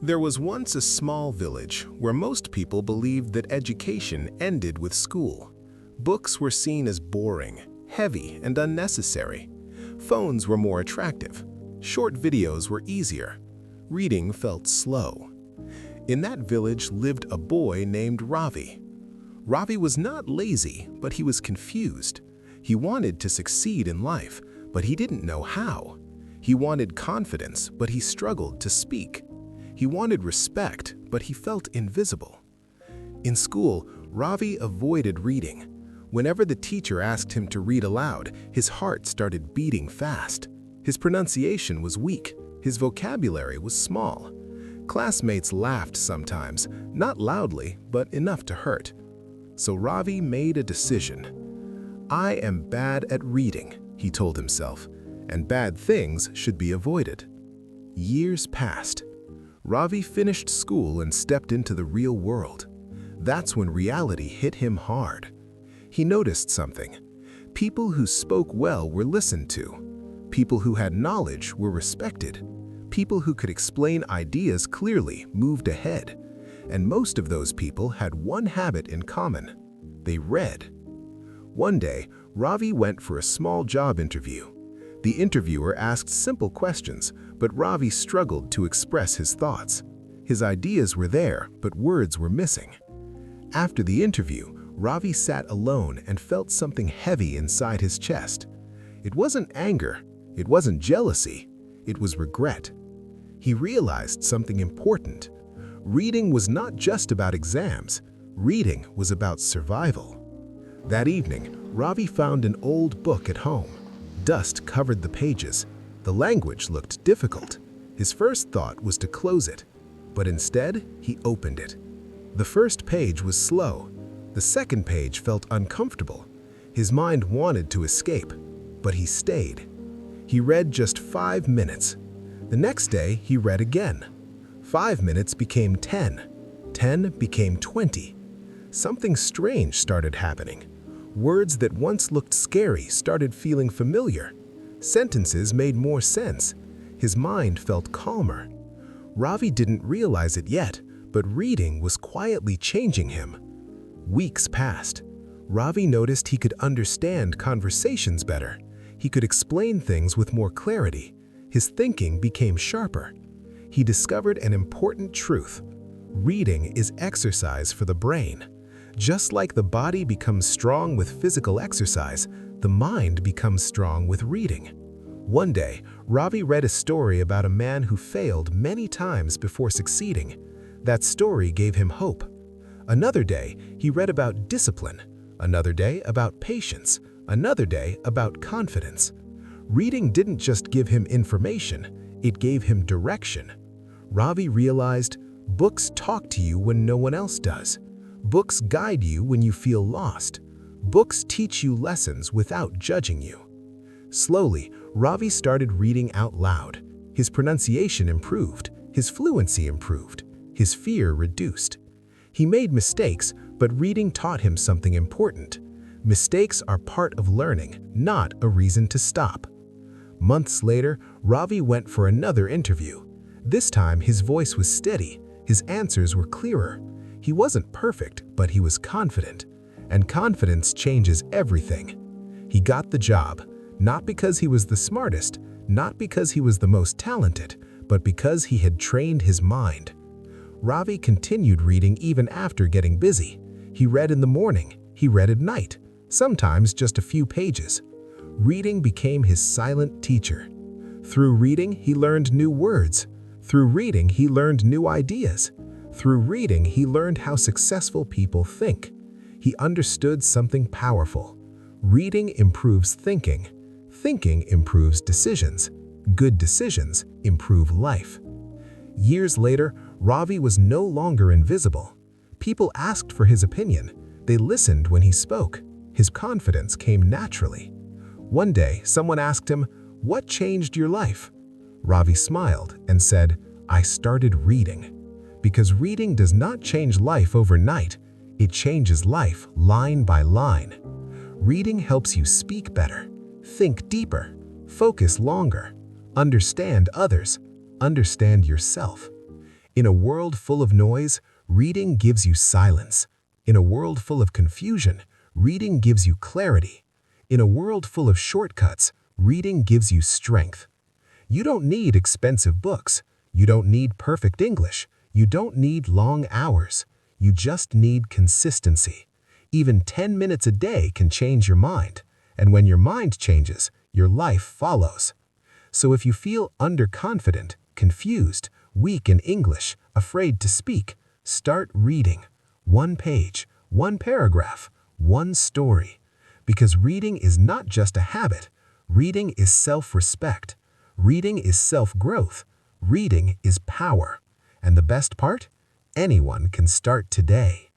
There was once a small village where most people believed that education ended with school. Books were seen as boring, heavy, and unnecessary. Phones were more attractive. Short videos were easier. Reading felt slow. In that village lived a boy named Ravi. Ravi was not lazy, but he was confused. He wanted to succeed in life, but he didn't know how. He wanted confidence, but he struggled to speak. He wanted respect, but he felt invisible. In school, Ravi avoided reading. Whenever the teacher asked him to read aloud, his heart started beating fast. His pronunciation was weak. His vocabulary was small. Classmates laughed sometimes, not loudly, but enough to hurt. So Ravi made a decision. "I am bad at reading," he told himself, "and bad things should be avoided." Years passed. Ravi finished school and stepped into the real world. That's when reality hit him hard. He noticed something. People who spoke well were listened to. People who had knowledge were respected. People who could explain ideas clearly moved ahead. And most of those people had one habit in common. They read. One day, Ravi went for a small job interview. The interviewer asked simple questions, but Ravi struggled to express his thoughts. His ideas were there, but words were missing. After the interview, Ravi sat alone and felt something heavy inside his chest. It wasn't anger, it wasn't jealousy, it was regret. He realized something important. Reading was not just about exams. Reading was about survival. That evening, Ravi found an old book at home. Dust covered the pages. The language looked difficult. His first thought was to close it, but instead, he opened it. The first page was slow. The second page felt uncomfortable. His mind wanted to escape, but he stayed. He read just 5 minutes. The next day, he read again. 5 minutes became 10. 10 became 20. Something strange started happening. Words that once looked scary started feeling familiar. Sentences made more sense. His mind felt calmer. Ravi didn't realize it yet, but reading was quietly changing him. Weeks passed. Ravi noticed he could understand conversations better. He could explain things with more clarity. His thinking became sharper. He discovered an important truth. Reading is exercise for the brain. Just like the body becomes strong with physical exercise, the mind becomes strong with reading. One day, Ravi read a story about a man who failed many times before succeeding. That story gave him hope. Another day, he read about discipline. Another day, about patience. Another day, about confidence. Reading didn't just give him information, it gave him direction. Ravi realized, books talk to you when no one else does. Books guide you when you feel lost. Books teach you lessons without judging you. Slowly, Ravi started reading out loud. His pronunciation improved, his fluency improved, his fear reduced. He made mistakes, but reading taught him something important. Mistakes are part of learning, not a reason to stop. Months later, Ravi went for another interview. This time, his voice was steady, his answers were clearer. He wasn't perfect, but he was confident. And confidence changes everything. He got the job, not because he was the smartest, not because he was the most talented, but because he had trained his mind. Ravi continued reading even after getting busy. He read in the morning, he read at night, sometimes just a few pages. Reading became his silent teacher. Through reading, he learned new words. Through reading, he learned new ideas. Through reading, he learned how successful people think. He understood something powerful. Reading improves thinking. Thinking improves decisions. Good decisions improve life. Years later, Ravi was no longer invisible. People asked for his opinion. They listened when he spoke. His confidence came naturally. One day, someone asked him, "What changed your life?" Ravi smiled and said, "I started reading." Because reading does not change life overnight, it changes life line by line. Reading helps you speak better, think deeper, focus longer, understand others, understand yourself. In a world full of noise, reading gives you silence. In a world full of confusion, reading gives you clarity. In a world full of shortcuts, reading gives you strength. You don't need expensive books. You don't need perfect English. You don't need long hours. You just need consistency. Even 10 minutes a day can change your mind. And when your mind changes, your life follows. So if you feel underconfident, confused, weak in English, afraid to speak, start reading. One page, one paragraph, one story. Because reading is not just a habit. Reading is self-respect. Reading is self-growth. Reading is power. And the best part? Anyone can start today.